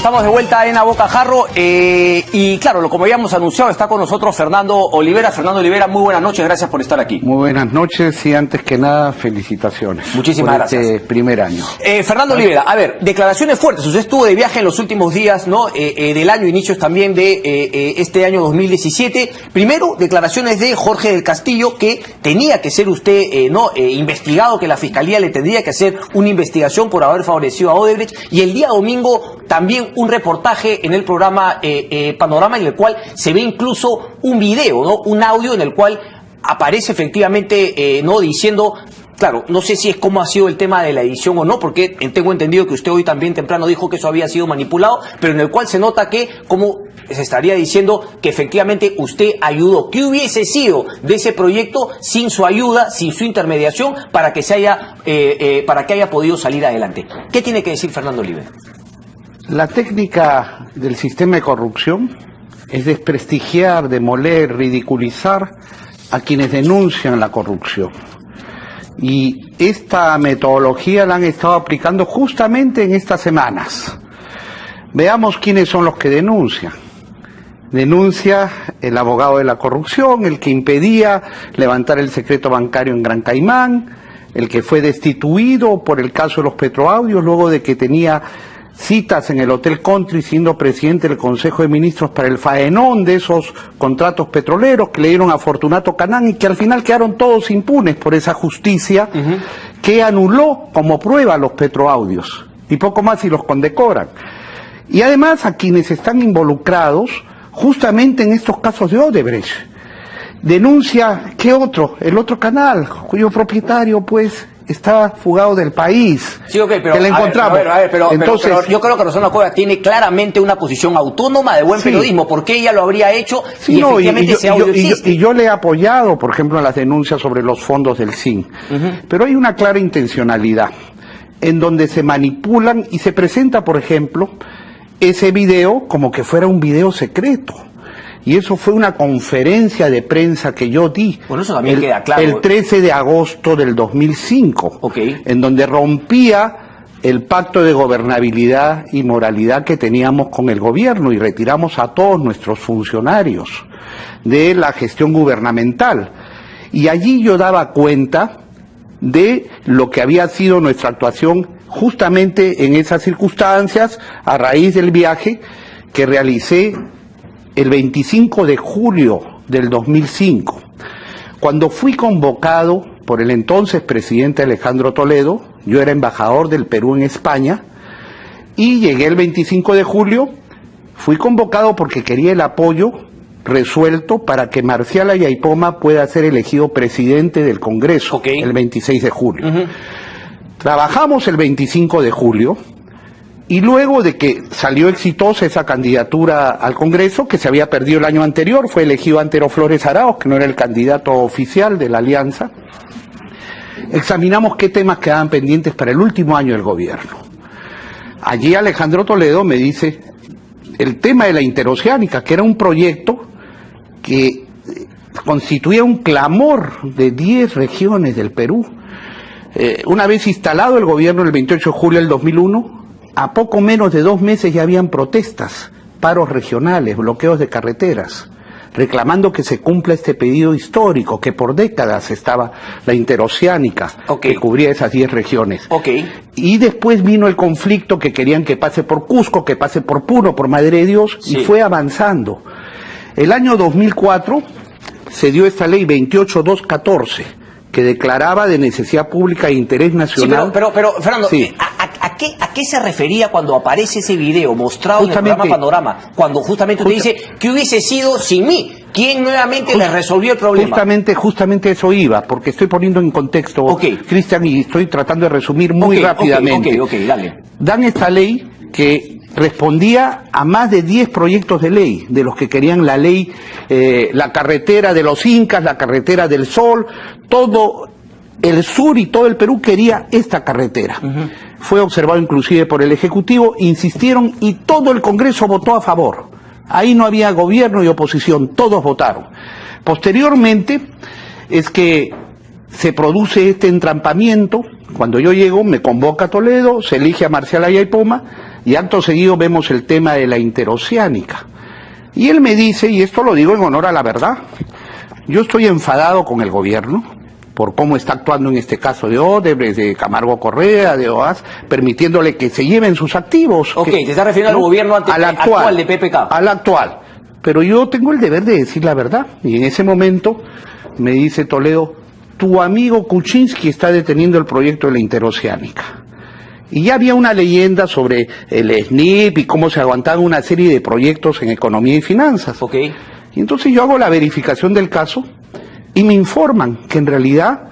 Estamos de vuelta en A Bocajarro y claro, como habíamos anunciado, está con nosotros Fernando Olivera. Fernando Olivera, muy buenas noches, gracias por estar aquí. Muy buenas noches y antes que nada, felicitaciones. Muchísimas gracias. Este primer año. Fernando Olivera, a ver, declaraciones fuertes. Usted estuvo de viaje en los últimos días, ¿no? Del año, inicios también de este año 2017. Primero, declaraciones de Jorge del Castillo, que tenía que ser usted investigado, que la Fiscalía le tendría que hacer una investigación por haber favorecido a Odebrecht. Y el día domingo también un reportaje en el programa Panorama, en el cual se ve incluso un video, ¿no? Un audio en el cual aparece efectivamente diciendo, claro, no sé si es cómo ha sido el tema de la edición o no, porque tengo entendido que usted hoy también temprano dijo que eso había sido manipulado, pero en el cual se nota que, como se estaría diciendo, que efectivamente usted ayudó. ¿Qué hubiese sido de ese proyecto sin su ayuda, sin su intermediación, para que haya podido salir adelante? ¿Qué tiene que decir Fernando Olivera? La técnica del sistema de corrupción es desprestigiar, demoler, ridiculizar a quienes denuncian la corrupción. Y esta metodología la han estado aplicando justamente en estas semanas. Veamos quiénes son los que denuncian. Denuncia el abogado de la corrupción, el que impedía levantar el secreto bancario en Gran Caimán, el que fue destituido por el caso de los Petroaudios luego de que tenía citas en el Hotel Country siendo presidente del Consejo de Ministros para el faenón de esos contratos petroleros que le dieron a Fortunato Canán y que al final quedaron todos impunes por esa justicia que anuló como prueba los Petroaudios y poco más y los condecoran. Y además a quienes están involucrados justamente en estos casos de Odebrecht. Denuncia, ¿qué otro? El otro canal, cuyo propietario pues está fugado del país. Sí, ok, pero, que le encontramos. Entonces, pero yo creo que Rosana Cueva tiene claramente una posición autónoma de buen periodismo. ¿Por qué ella lo habría hecho? Sí, y efectivamente ese audio existe. Y yo le he apoyado, por ejemplo, en las denuncias sobre los fondos del CIN. Pero hay una clara intencionalidad en donde se manipulan y se presenta, por ejemplo, ese video como que fuera un video secreto. Y eso fue una conferencia de prensa que yo di. Bueno, eso también queda claro. El 13 de agosto del 2005, en donde rompía el pacto de gobernabilidad y moralidad que teníamos con el gobierno y retiramos a todos nuestros funcionarios de la gestión gubernamental. Y allí yo daba cuenta de lo que había sido nuestra actuación justamente en esas circunstancias a raíz del viaje que realicé el 25 de julio del 2005, cuando fui convocado por el entonces presidente Alejandro Toledo. Yo era embajador del Perú en España, y llegué el 25 de julio, fui convocado porque quería el apoyo resuelto para que Marcial Ayaipoma pueda ser elegido presidente del Congreso el 26 de julio. Trabajamos el 25 de julio, y luego de que salió exitosa esa candidatura al Congreso, que se había perdido el año anterior, fue elegido Antero Flores Arauz, que no era el candidato oficial de la alianza, examinamos qué temas quedaban pendientes para el último año del gobierno. Allí Alejandro Toledo me dice el tema de la interoceánica, que era un proyecto que constituía un clamor de 10 regiones del Perú. Una vez instalado el gobierno el 28 de julio del 2001, a poco menos de 2 meses ya habían protestas, paros regionales, bloqueos de carreteras, reclamando que se cumpla este pedido histórico, que por décadas estaba la interoceánica, que cubría esas 10 regiones. Y después vino el conflicto que querían que pase por Cusco, que pase por Puno, por Madre de Dios, y fue avanzando. El año 2004 se dio esta ley 28214, que declaraba de necesidad pública e interés nacional. Sí, pero Fernando, ¿a qué se refería cuando aparece ese video mostrado en el programa Panorama? Cuando justamente usted dice, ¿qué hubiese sido sin mí? ¿Quién nuevamente le resolvió el problema? Justamente eso iba, porque estoy poniendo en contexto, Cristian, y estoy tratando de resumir muy rápidamente. Dale. Dan esta ley que respondía a más de 10 proyectos de ley, de los que querían la ley, la carretera de los Incas, la carretera del Sol, todo el sur y todo el Perú quería esta carretera. Fue observado inclusive por el Ejecutivo, insistieron y todo el Congreso votó a favor. Ahí no había gobierno y oposición, todos votaron. Posteriormente es que se produce este entrampamiento. Cuando yo llego, me convoca Toledo, se elige a Marcial Ayaipoma, y acto seguido vemos el tema de la interoceánica. Y él me dice, y esto lo digo en honor a la verdad, yo estoy enfadado con el gobierno por cómo está actuando en este caso de Odebrecht, de Camargo Correa, de OAS, permitiéndole que se lleven sus activos. Ok, te estás refiriendo al gobierno actual de PPK. Al actual. Pero yo tengo el deber de decir la verdad. Y en ese momento me dice Toledo, tu amigo Kuczynski está deteniendo el proyecto de la interoceánica. Y ya había una leyenda sobre el SNIP y cómo se aguantaban una serie de proyectos en economía y finanzas. Ok. Y entonces yo hago la verificación del caso y me informan que en realidad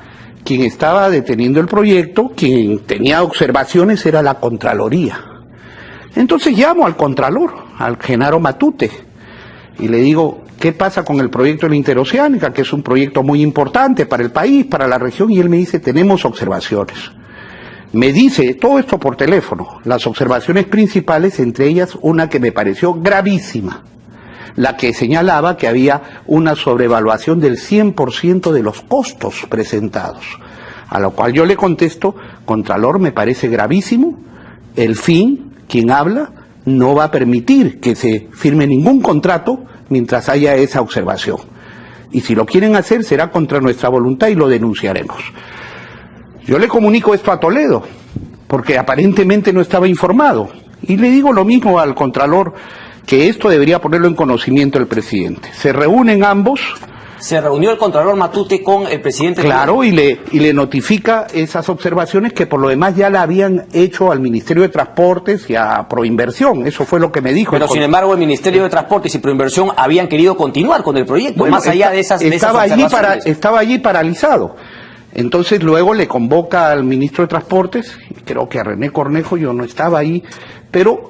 quien estaba deteniendo el proyecto, quien tenía observaciones era la Contraloría. Entonces llamo al Contralor, al Genaro Matute, y le digo, ¿qué pasa con el proyecto de la interoceánica? Que es un proyecto muy importante para el país, para la región, y él me dice, tenemos observaciones. Me dice todo esto por teléfono, las observaciones principales, entre ellas una que me pareció gravísima, la que señalaba que había una sobrevaluación del 100% de los costos presentados. A lo cual yo le contesto, Contralor, me parece gravísimo, el fin, quien habla, no va a permitir que se firme ningún contrato mientras haya esa observación. Y si lo quieren hacer será contra nuestra voluntad y lo denunciaremos. Yo le comunico esto a Toledo, porque aparentemente no estaba informado. Y le digo lo mismo al Contralor, que esto debería ponerlo en conocimiento el presidente. Se reúnen ambos. Se reunió el Contralor Matute con el presidente. Claro, y le notifica esas observaciones que por lo demás ya la habían hecho al Ministerio de Transportes y a Proinversión. Eso fue lo que me dijo. Pero sin embargo el Ministerio de Transportes y Proinversión habían querido continuar con el proyecto, bueno, más allá de esas observaciones. Estaba allí paralizado. Entonces luego le convoca al ministro de Transportes, creo que a René Cornejo, yo no estaba ahí, pero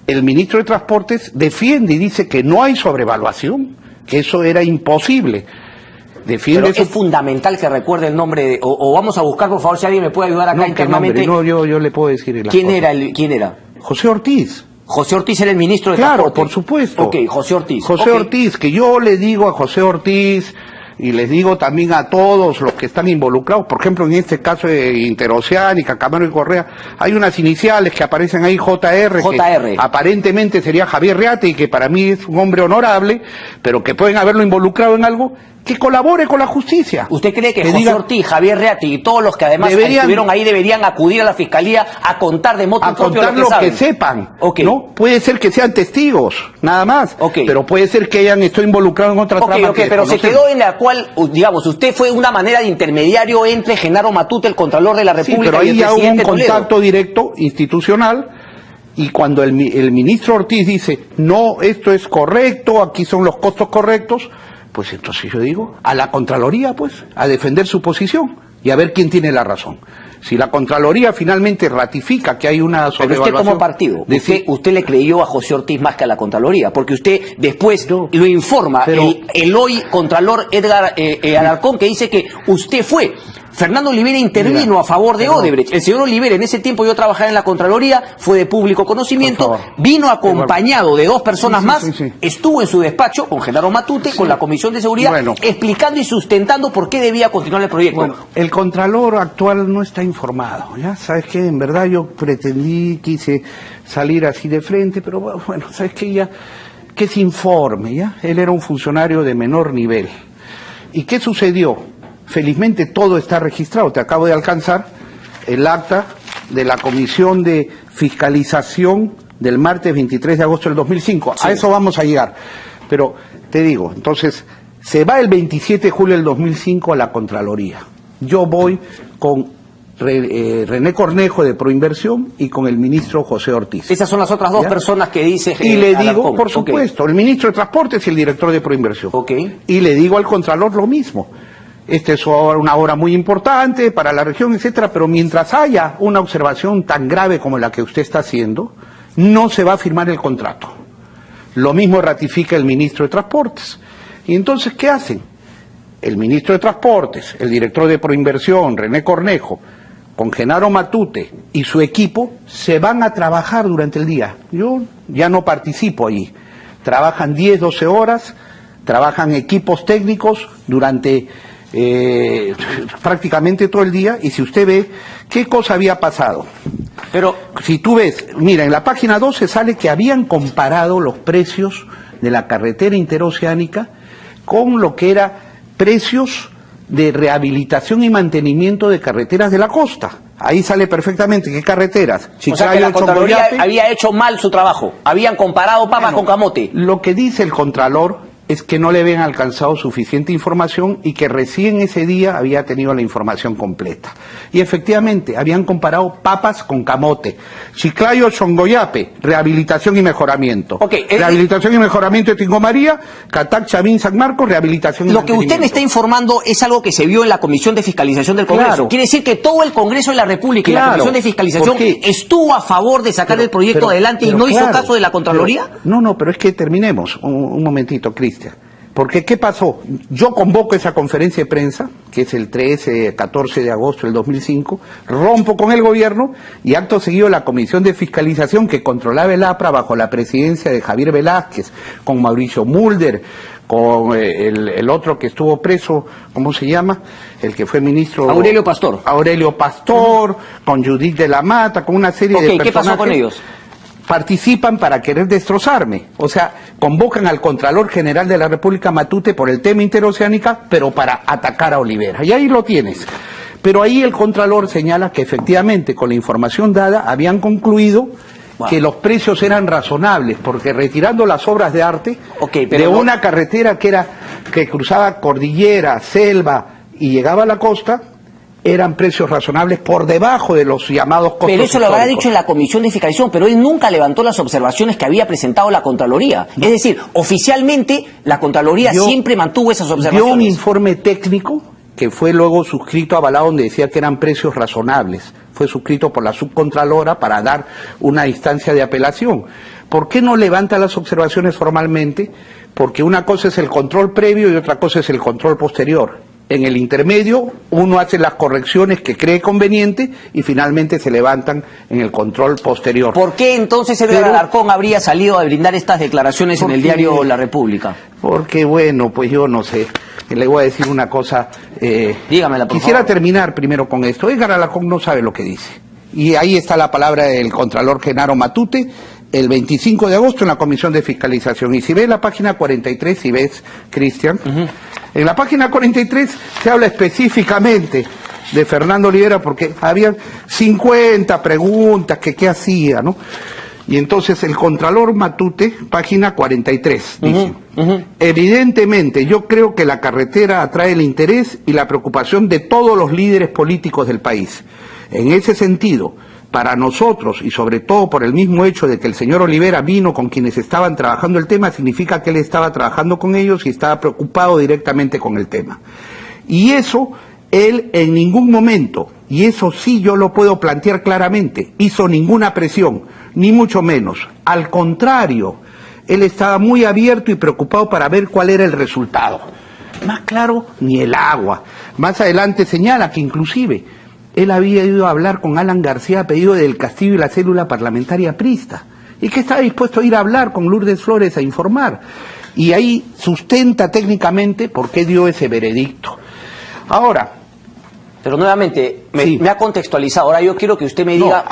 el ministro de Transportes defiende y dice que no hay sobrevaluación, que eso era imposible. Defiende pero eso. Es fundamental que recuerde el nombre, o vamos a buscar, por favor, si alguien me puede ayudar acá internamente. No, yo le puedo decir. ¿Quién era? José Ortiz. José Ortiz era el ministro de Transporte. Claro, por supuesto. Ok, José Ortiz. José Ortiz, que yo le digo a José Ortiz, y les digo también a todos los que están involucrados, por ejemplo en este caso de Interoceánica, Camargo y Correa, hay unas iniciales que aparecen ahí, JR, que aparentemente sería Javier Reate, y que para mí es un hombre honorable, pero que pueden haberlo involucrado en algo, que colabore con la justicia. ¿Usted cree que José Ortiz, Javier Reate y todos los que además estuvieron ahí deberían acudir a la Fiscalía a contar de motu propio lo que sepan? ¿No? Puede ser que sean testigos, nada más, pero puede ser que hayan estado involucrados en otra trama. Pero se quedó en la cual, digamos, usted fue una manera de intermediario entre Genaro Matute, el Contralor de la República, y el presidente Toledo. Pero ahí ya hubo un contacto directo, institucional, y cuando el ministro Ortiz dice, no, esto es correcto, aquí son los costos correctos, pues entonces yo digo, a la Contraloría, pues, a defender su posición y a ver quién tiene la razón. Si la Contraloría finalmente ratifica que hay una sobrevaluación... Pero usted como partido, usted le creyó a José Ortiz más que a la Contraloría, porque usted después lo informa, el hoy Contralor Edgar Alarcón, que dice que usted fue... Fernando Olivera intervino a favor de Odebrecht. El señor Olivera, en ese tiempo yo trabajaba en la Contraloría, fue de público conocimiento, vino acompañado de dos personas más, estuvo en su despacho con Genaro Matute, con la Comisión de Seguridad, explicando y sustentando por qué debía continuar el proyecto. Bueno, el Contralor actual no está informado, ¿ya? ¿Sabes qué? En verdad yo quise salir así de frente, pero bueno, ¿sabes qué? Ya, que se informe, ¿ya? Él era un funcionario de menor nivel. ¿Y qué sucedió? Felizmente todo está registrado. Te acabo de alcanzar el acta de la Comisión de Fiscalización del martes 23 de agosto del 2005. Sí. A eso vamos a llegar. Pero te digo, entonces, se va el 27 de julio del 2005 a la Contraloría. Yo voy con René Cornejo de Proinversión y con el ministro José Ortiz. Esas son las otras dos personas que dice... Y le digo, por supuesto, el ministro de Transportes y el director de Proinversión. Y le digo al Contralor lo mismo. Esta es una obra muy importante para la región, etcétera, pero mientras haya una observación tan grave como la que usted está haciendo, no se va a firmar el contrato. Lo mismo ratifica el ministro de Transportes. Y entonces, ¿qué hacen? El ministro de Transportes, el director de Proinversión, René Cornejo, con Genaro Matute y su equipo, se van a trabajar durante el día. Yo ya no participo allí. Trabajan 10, 12 horas, trabajan equipos técnicos durante prácticamente todo el día, y si usted ve qué cosa había pasado. Pero si tú ves, mira, en la página 12 sale que habían comparado los precios de la carretera interoceánica con lo que era precios de rehabilitación y mantenimiento de carreteras de la costa. Ahí sale perfectamente qué carreteras. O sea que la Contraloría había hecho mal su trabajo. Habían comparado papas con camote. Lo que dice el Contralor es que no le habían alcanzado suficiente información y que recién ese día había tenido la información completa. Y efectivamente, habían comparado papas con camote. Chiclayo, Chongoyape, rehabilitación y mejoramiento. Rehabilitación y mejoramiento de Tingo María, Catac, Chavín, San Marcos, rehabilitación y mantenimiento. Lo que usted me está informando es algo que se vio en la Comisión de Fiscalización del Congreso. Claro. Quiere decir que todo el Congreso de la República y la Comisión de Fiscalización estuvo a favor de sacar el proyecto adelante y no hizo caso de la Contraloría. No, pero es que terminemos. Un momentito, Cristian. Porque, ¿qué pasó? Yo convoco esa conferencia de prensa, que es el 14 de agosto del 2005, rompo con el gobierno y acto seguido la Comisión de Fiscalización que controlaba el APRA bajo la presidencia de Javier Velázquez, con Mauricio Mulder, con el otro que estuvo preso, ¿cómo se llama? El que fue ministro... Aurelio Pastor. Aurelio Pastor, con Judith de la Mata, con una serie de personajes. ¿Qué pasó con ellos? Participan para querer destrozarme, o sea, convocan al Contralor General de la República Matute por el tema interoceánica, pero para atacar a Olivera, y ahí lo tienes. Pero ahí el Contralor señala que efectivamente con la información dada habían concluido que los precios eran razonables, porque retirando las obras de arte de una carretera que cruzaba cordillera, selva y llegaba a la costa, eran precios razonables por debajo de los llamados costos Pero eso históricos. lo habrá dicho en la Comisión de Fiscalización, pero él nunca levantó las observaciones que había presentado la Contraloría. Es decir, oficialmente la Contraloría siempre mantuvo esas observaciones. Dio un informe técnico que fue luego suscrito, avalado, donde decía que eran precios razonables. Fue suscrito por la subcontralora para dar una instancia de apelación. ¿Por qué no levanta las observaciones formalmente? Porque una cosa es el control previo y otra cosa es el control posterior. En el intermedio, uno hace las correcciones que cree conveniente y finalmente se levantan en el control posterior. ¿Por qué entonces Edgar Alarcón habría salido a brindar estas declaraciones en el diario La República? Porque, bueno, pues yo no sé. Le voy a decir una cosa. Dígamela, por Quisiera favor. terminar primero con esto. Edgar Alarcón no sabe lo que dice. Y ahí está la palabra del Contralor Genaro Matute, el 25 de agosto en la Comisión de Fiscalización. Y si ves la página 43, si ves, Cristian, en la página 43 se habla específicamente de Fernando Olivera porque había 50 preguntas que qué hacía, ¿no? Y entonces el Contralor Matute, página 43, dice, evidentemente yo creo que la carretera atrae el interés y la preocupación de todos los líderes políticos del país. En ese sentido, para nosotros, y sobre todo por el mismo hecho de que el señor Olivera vino con quienes estaban trabajando el tema, significa que él estaba trabajando con ellos y estaba preocupado directamente con el tema. Y eso, él en ningún momento, y eso sí yo lo puedo plantear claramente, hizo ninguna presión, ni mucho menos. Al contrario, él estaba muy abierto y preocupado para ver cuál era el resultado. Más claro, ni el agua. Más adelante señala que inclusive él había ido a hablar con Alan García a pedido del Castillo y la célula parlamentaria aprista, y que estaba dispuesto a ir a hablar con Lourdes Flores a informar. Y ahí sustenta técnicamente por qué dio ese veredicto. Ahora... Pero nuevamente, me ha contextualizado. Ahora yo quiero que usted me diga...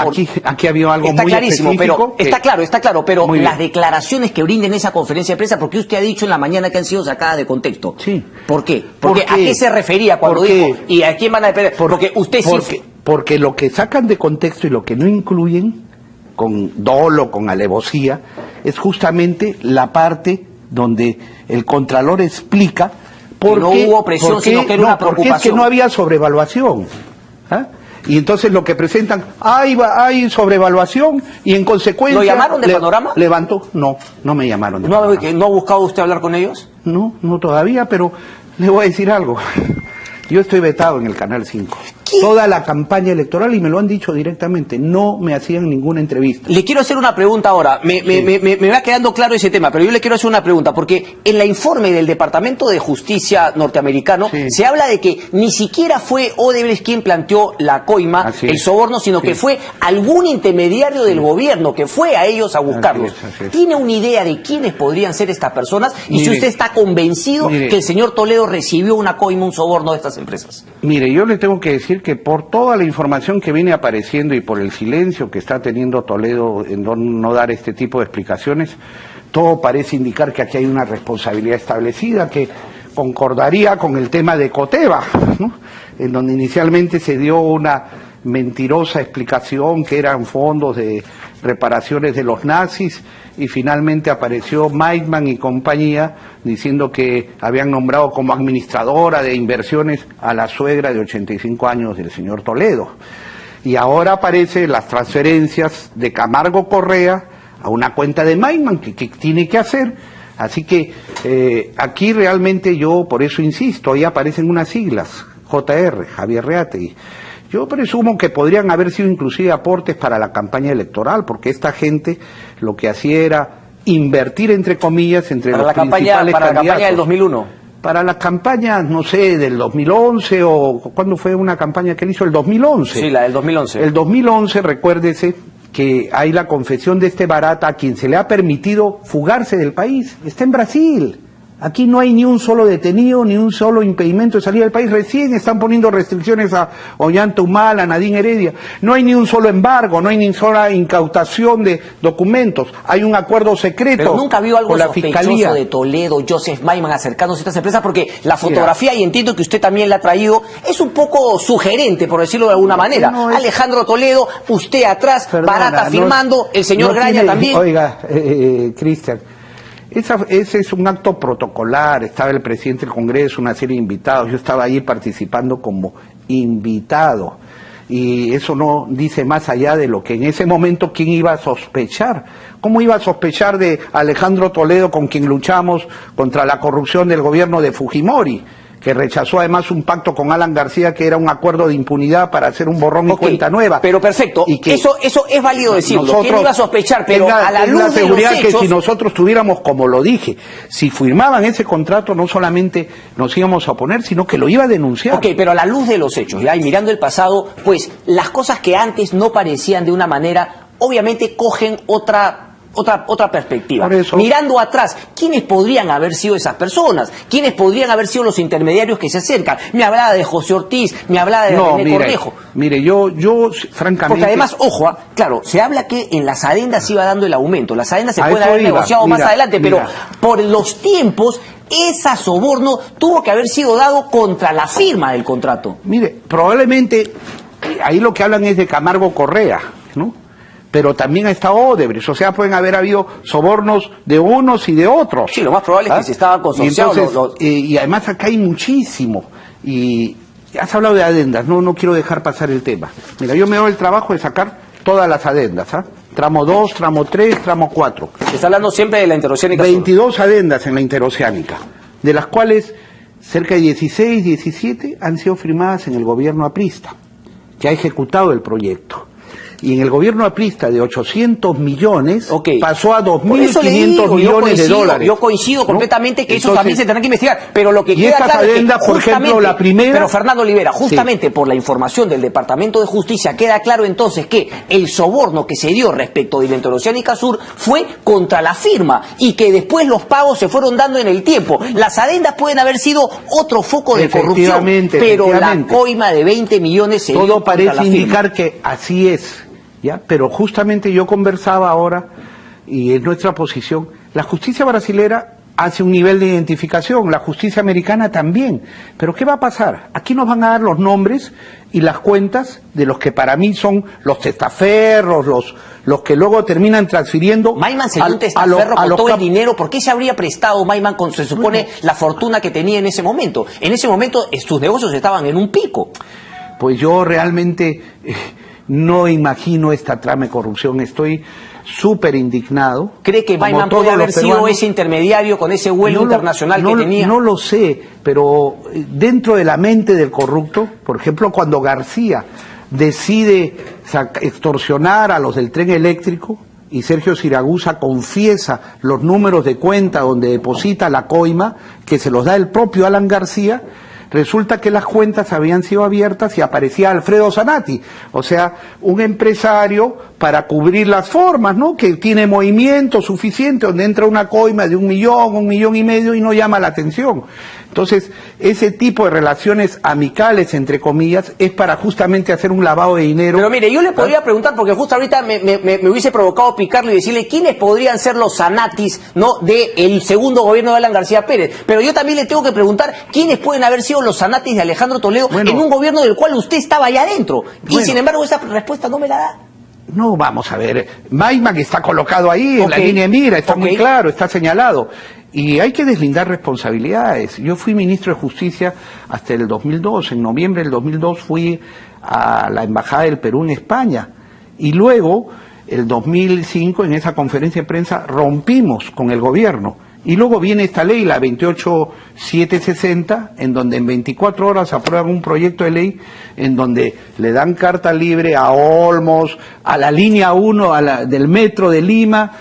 Aquí había algo está muy clarísimo, específico. pero está claro, pero las declaraciones que brinden en esa conferencia de prensa, porque usted ha dicho en la mañana que han sido sacadas de contexto. Sí. ¿Por qué? Porque ¿a qué se refería cuando dijo y a quién van a depender? Porque usted sí... Porque lo que sacan de contexto y lo que no incluyen, con dolo, con alevosía, es justamente la parte donde el Contralor explica que no hubo presión, sino que era una preocupación. Porque es que no había sobrevaluación. ¿Ah? Y entonces lo que presentan, hay sobrevaluación y en consecuencia... ¿Lo llamaron de Panorama? Levantó, no me llamaron de Panorama. ¿No ha buscado usted hablar con ellos? No todavía, pero le voy a decir algo. Yo estoy vetado en el Canal 5. toda la campaña electoral y me lo han dicho directamente, no me hacían ninguna entrevista. Le quiero hacer una pregunta ahora, me va quedando claro ese tema, pero yo le quiero hacer una pregunta, porque en el informe del Departamento de Justicia norteamericano se habla de que ni siquiera fue Odebrecht quien planteó la coima, el soborno, sino que fue algún intermediario del gobierno que fue a ellos a buscarlos. ¿Tiene una idea de quiénes podrían ser estas personas? Y si usted está convencido que el señor Toledo recibió una coima, un soborno de estas empresas. Mire, yo le tengo que decir que por toda la información que viene apareciendo y por el silencio que está teniendo Toledo en no dar este tipo de explicaciones, todo parece indicar que aquí hay una responsabilidad establecida que concordaría con el tema de Coteva, ¿no? En donde inicialmente se dio una mentirosa explicación que eran fondos de reparaciones de los nazis y finalmente apareció Meitman y compañía diciendo que habían nombrado como administradora de inversiones a la suegra de 85 años del señor Toledo. Y ahora aparecen las transferencias de Camargo Correa a una cuenta de Meitman que tiene que hacer. Así que aquí realmente yo por eso insisto, ahí aparecen unas siglas, JR, Javier Reategui. Yo presumo que podrían haber sido inclusive aportes para la campaña electoral, porque esta gente lo que hacía era invertir, entre comillas, entre los principales candidatos. ¿Para la campaña del 2001? Para las campañas, no sé, del 2011 o... ¿Cuándo fue una campaña que él hizo? El 2011. Sí, la del 2011. El 2011, recuérdese que hay la confesión de este Barata a quien se le ha permitido fugarse del país. Está en Brasil. Aquí no hay ni un solo detenido, ni un solo impedimento de salir del país. Recién están poniendo restricciones a Ollanta Humala, a Nadine Heredia. No hay ni un solo embargo, no hay ni sola incautación de documentos. Hay un acuerdo secreto. Pero nunca vio algo con la sospechoso Fiscalía de Toledo, Joseph Meitman acercándose a estas empresas, porque la fotografía, y entiendo que usted también la ha traído, es un poco sugerente, por decirlo de alguna manera. Alejandro Toledo, usted atrás, Barata firmando, el señor Graña también. Oiga, Cristian, ese es un acto protocolar, estaba el presidente del Congreso, una serie de invitados, yo estaba ahí participando como invitado, y eso no dice más allá de lo que en ese momento quién iba a sospechar. ¿Cómo iba a sospechar de Alejandro Toledo, con quien luchamos contra la corrupción del gobierno de Fujimori, que rechazó además un pacto con Alan García que era un acuerdo de impunidad para hacer un borrón y cuenta nueva? Pero perfecto, y que eso es válido decirlo, ¿quién iba a sospechar? Pero a la luz de los hechos... que si nosotros tuviéramos, como lo dije, si firmaban ese contrato no solamente nos íbamos a oponer, sino que lo iba a denunciar. Ok, pero a la luz de los hechos, ¿ya? Y mirando el pasado, pues las cosas que antes no parecían de una manera, obviamente cogen otra perspectiva. Mirando atrás, ¿quiénes podrían haber sido esas personas? ¿Quiénes podrían haber sido los intermediarios que se acercan? Me hablaba de José Ortiz, me hablaba de René Cornejo. Mire, yo francamente... Porque además, ojo, claro, se habla que en las adendas se iba dando el aumento. Las adendas se pueden haber negociado más adelante, pero por los tiempos, ese soborno tuvo que haber sido dado contra la firma del contrato. Mire, probablemente, ahí lo que hablan es de Camargo Correa, ¿no? Pero también ha estado Odebrecht, o sea, pueden haber habido sobornos de unos y de otros. Sí, lo más probable es que se estaban consorciados. Y además acá hay muchísimo, y has hablado de adendas, no quiero dejar pasar el tema. Mira, yo me doy el trabajo de sacar todas las adendas, tramo 2, tramo 3, tramo 4. Se está hablando siempre de la interoceánica 22 sur. Adendas en la interoceánica, de las cuales cerca de 16, 17 han sido firmadas en el gobierno aprista, que ha ejecutado el proyecto. Y en el gobierno aprista de 800 millones pasó a 2.500 millones de dólares. Yo coincido completamente que eso también se tendrá que investigar, pero lo que queda claro es que por ejemplo, la primera... Pero Fernando Olivera, justamente por la información del Departamento de Justicia, queda claro entonces que el soborno que se dio respecto de la Interoceánica Sur fue contra la firma y que después los pagos se fueron dando en el tiempo. Las adendas pueden haber sido otro foco de corrupción, pero la coima de 20 millones se dio todo contra la parece indicar que así es. ¿Ya? Pero justamente yo conversaba ahora, y en nuestra posición, la justicia brasilera hace un nivel de identificación, la justicia americana también. Pero ¿qué va a pasar? Aquí nos van a dar los nombres y las cuentas de los que para mí son los testaferros, los que luego terminan transfiriendo... Meitman sería un testaferro con todo el dinero. ¿Por qué se habría prestado Meitman con, se supone, la fortuna que tenía en ese momento? En ese momento sus negocios estaban en un pico. Pues yo realmente... no imagino esta trama de corrupción, estoy súper indignado. ¿Cree que Maiman puede haber sido ese intermediario con ese vuelo internacional que tenía? No lo sé, pero dentro de la mente del corrupto, por ejemplo, cuando García decide extorsionar a los del tren eléctrico y Sergio Siragusa confiesa los números de cuenta donde deposita la coima, que se los da el propio Alan García, resulta que las cuentas habían sido abiertas y aparecía Alfredo Zanatti, o sea, un empresario para cubrir las formas, ¿no? Que tiene movimiento suficiente, donde entra una coima de 1 millón, 1,5 millones y no llama la atención. Entonces, ese tipo de relaciones amicales, entre comillas, es para justamente hacer un lavado de dinero. Pero mire, yo le podría preguntar, porque justo ahorita me hubiese provocado picarlo y decirle quiénes podrían ser los Zanattis, ¿no?, del segundo gobierno de Alan García Pérez. Pero yo también le tengo que preguntar quiénes pueden haber sido los Zanattis de Alejandro Toledo en un gobierno del cual usted estaba allá adentro. Y sin embargo, esa respuesta no me la da. No, vamos a ver, Maiman está colocado ahí en la línea de mira, está muy claro, está señalado. Y hay que deslindar responsabilidades. Yo fui ministro de Justicia hasta el 2002, en noviembre del 2002 fui a la Embajada del Perú en España. Y luego, el 2005, en esa conferencia de prensa, rompimos con el gobierno. Y luego viene esta ley, la 28760, en donde en 24 horas aprueban un proyecto de ley en donde le dan carta libre a Olmos, a la línea 1 del metro de Lima,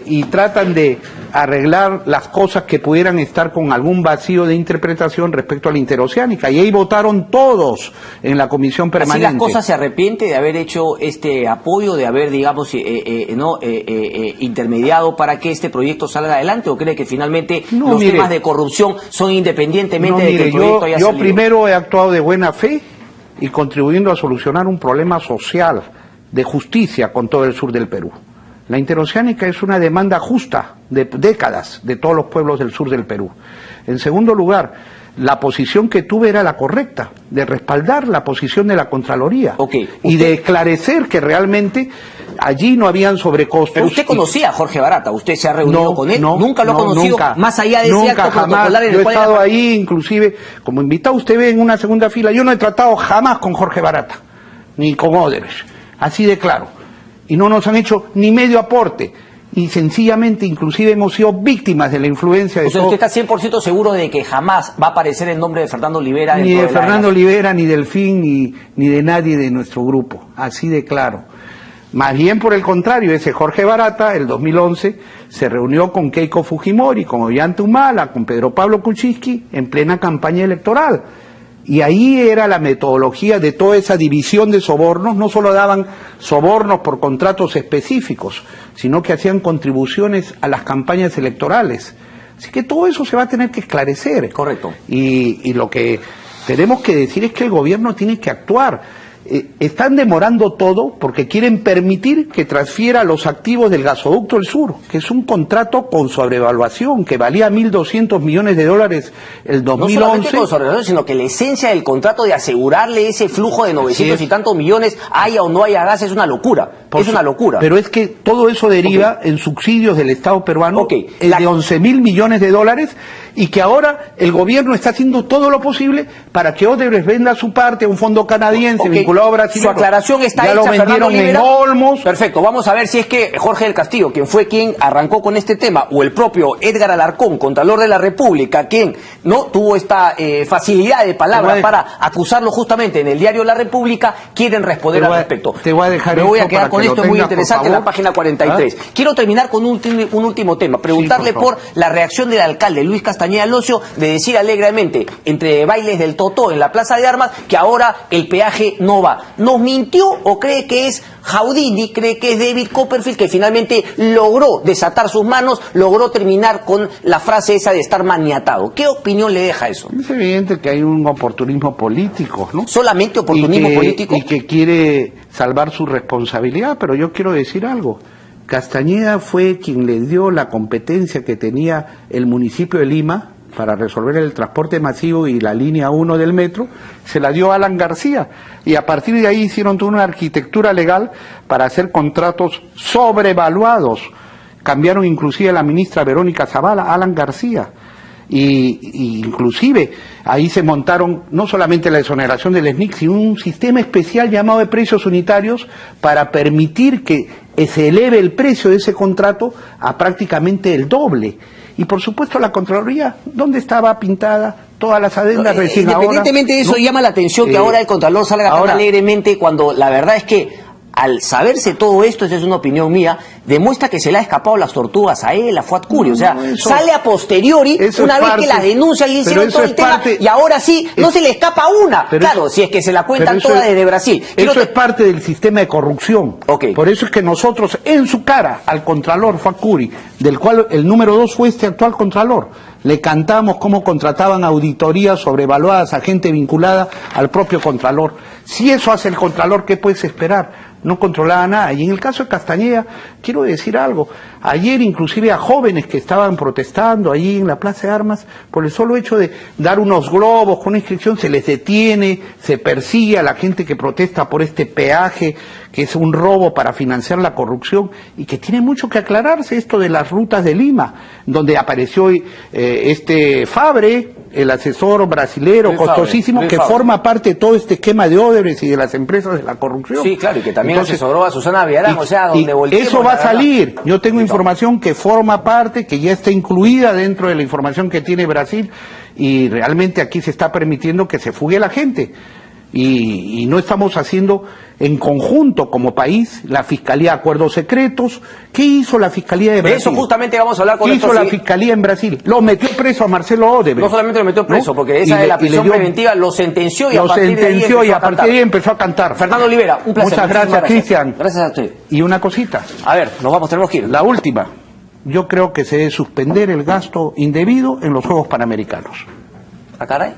y tratan de arreglar las cosas que pudieran estar con algún vacío de interpretación respecto a la interoceánica. Y ahí votaron todos en la comisión permanente. ¿Así las cosas se arrepiente de haber hecho este apoyo, de haber, digamos, intermediado para que este proyecto salga adelante? ¿O cree que finalmente los temas de corrupción son independientemente de que el proyecto haya salido? Yo primero he actuado de buena fe y contribuyendo a solucionar un problema social de justicia con todo el sur del Perú. La interoceánica es una demanda justa de décadas de todos los pueblos del sur del Perú. En segundo lugar, la posición que tuve era la correcta, de respaldar la posición de la Contraloría y de esclarecer que realmente allí no habían sobrecostos. Pero usted conocía a Jorge Barata, usted se ha reunido con él, nunca lo ha conocido, nunca, más allá de ese acto protocolar en el cual... Yo he estado ahí, inclusive, como invitado, usted ve en una segunda fila, yo no he tratado jamás con Jorge Barata, ni con Odebrecht, así de claro. Y no nos han hecho ni medio aporte, y sencillamente inclusive hemos sido víctimas de la influencia de... O sea, ¿usted está 100% seguro de que jamás va a aparecer el nombre de Fernando Olivera? Ni de Fernando Olivera, ni Delfín, ni de nadie de nuestro grupo, así de claro. Más bien por el contrario, ese Jorge Barata, el 2011, se reunió con Keiko Fujimori, con Ollanta Humala, con Pedro Pablo Kuczynski, en plena campaña electoral. Y ahí era la metodología de toda esa división de sobornos. No solo daban sobornos por contratos específicos, sino que hacían contribuciones a las campañas electorales. Así que todo eso se va a tener que esclarecer. Correcto. Y lo que tenemos que decir es que el gobierno tiene que actuar. Están demorando todo porque quieren permitir que transfiera los activos del gasoducto del sur, que es un contrato con sobrevaluación, que valía $1.200 millones el 2011. No solamente con sobrevaluación, sino que la esencia del contrato de asegurarle ese flujo de 900 y tantos millones, haya o no haya gas, es una locura. Es una locura. Pero es que todo eso deriva en subsidios del Estado peruano de $11.000 millones, y que ahora el gobierno está haciendo todo lo posible para que Odebrecht venda su parte a un fondo canadiense vinculado a Brasil. Su aclaración está ya hecha, lo vendieron en Olmos. Perfecto, vamos a ver si es que Jorge del Castillo, quien fue quien arrancó con este tema, o el propio Edgar Alarcón, Contralor de la República, quien no tuvo esta facilidad de palabra para acusarlo justamente en el diario La República, quieren responder al respecto. Te voy a dejar. Me voy a quedar con esto, es muy interesante, en la página 43. Quiero terminar con un último tema, preguntarle por la reacción del alcalde Luis Castañeda Locio de decir alegremente, entre bailes del Totó en la Plaza de Armas, que ahora el peaje no va. ¿Nos mintió o cree que es Houdini, cree que es David Copperfield, que finalmente logró desatar sus manos, logró terminar con la frase esa de estar maniatado? ¿Qué opinión le deja eso? Es evidente que hay un oportunismo político, ¿no? ¿Solamente oportunismo político? Y que quiere salvar su responsabilidad, pero yo quiero decir algo. Castañeda fue quien le dio la competencia que tenía el municipio de Lima para resolver el transporte masivo y la línea 1 del metro, se la dio a Alan García, y a partir de ahí hicieron toda una arquitectura legal para hacer contratos sobrevaluados. Cambiaron inclusive a la ministra Verónica Zavala a Alan García. Y inclusive ahí se montaron no solamente la exoneración del SNIC, sino un sistema especial llamado de precios unitarios para permitir que se eleve el precio de ese contrato a prácticamente el doble. Y por supuesto la Contraloría, ¿dónde estaba pintada? Todas las adendas recién independientemente ahora, de eso, ¿no? Llama la atención que ahora el Contralor salga tan alegremente, cuando la verdad es que al saberse todo esto, esa es una opinión mía, demuestra que se le ha escapado las tortugas a él, a Fuad Curi. O sea, sale a posteriori, una vez que las denuncias le hicieron todo el tema, y ahora sí, no se le escapa una. Claro, si es que se la cuentan todas desde Brasil. Eso es parte del sistema de corrupción. Por eso es que nosotros, en su cara, al Contralor Fuad Curi, del cual el número 2 fue este actual Contralor, le cantamos cómo contrataban auditorías sobrevaluadas a gente vinculada al propio Contralor. Si eso hace el Contralor, ¿qué puedes esperar? No controlaba nada. Y en el caso de Castañeda, quiero decir algo. Ayer inclusive a jóvenes que estaban protestando allí en la Plaza de Armas, por el solo hecho de dar unos globos con una inscripción, se les detiene, se persigue a la gente que protesta por este peaje, que es un robo para financiar la corrupción, y que tiene mucho que aclararse esto de las rutas de Lima, donde apareció este Fabre, el asesor brasilero costosísimo, que forma parte de todo este esquema de Odebrecht y de las empresas de la corrupción. Sí, claro, y que también asesoró a Susana Villarán, o sea, donde volteemos. Eso va a salir. Yo tengo información que forma parte, que ya está incluida dentro de la información que tiene Brasil, y realmente aquí se está permitiendo que se fugue la gente. Y no estamos haciendo en conjunto como país, la Fiscalía de Acuerdos Secretos. ¿Qué hizo la Fiscalía de Brasil? De eso justamente vamos a hablar con ¿Qué hizo la Fiscalía en Brasil? Lo metió preso a Marcelo Odebrecht. No solamente lo metió preso, porque esa de la prisión preventiva lo sentenció y a partir de ahí empezó a cantar. Fernando Olivera, un placer. Muchas gracias, Cristian. Gracias a usted. Y una cosita. A ver, tenemos que ir. La última. Yo creo que se debe suspender el gasto indebido en los Juegos Panamericanos. ¿Ah, caray?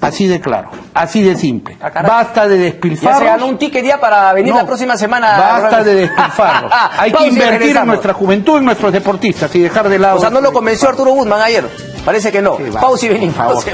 Así de claro, así de simple. Basta de despilfarros. Ya se ganó un ticket ya para venir la próxima semana. Basta de despilfarros. Hay que invertir en nuestra juventud, en nuestros deportistas y dejar de lado. O sea, no lo convenció Arturo Guzmán ayer. Parece que no. Pausa y venimos.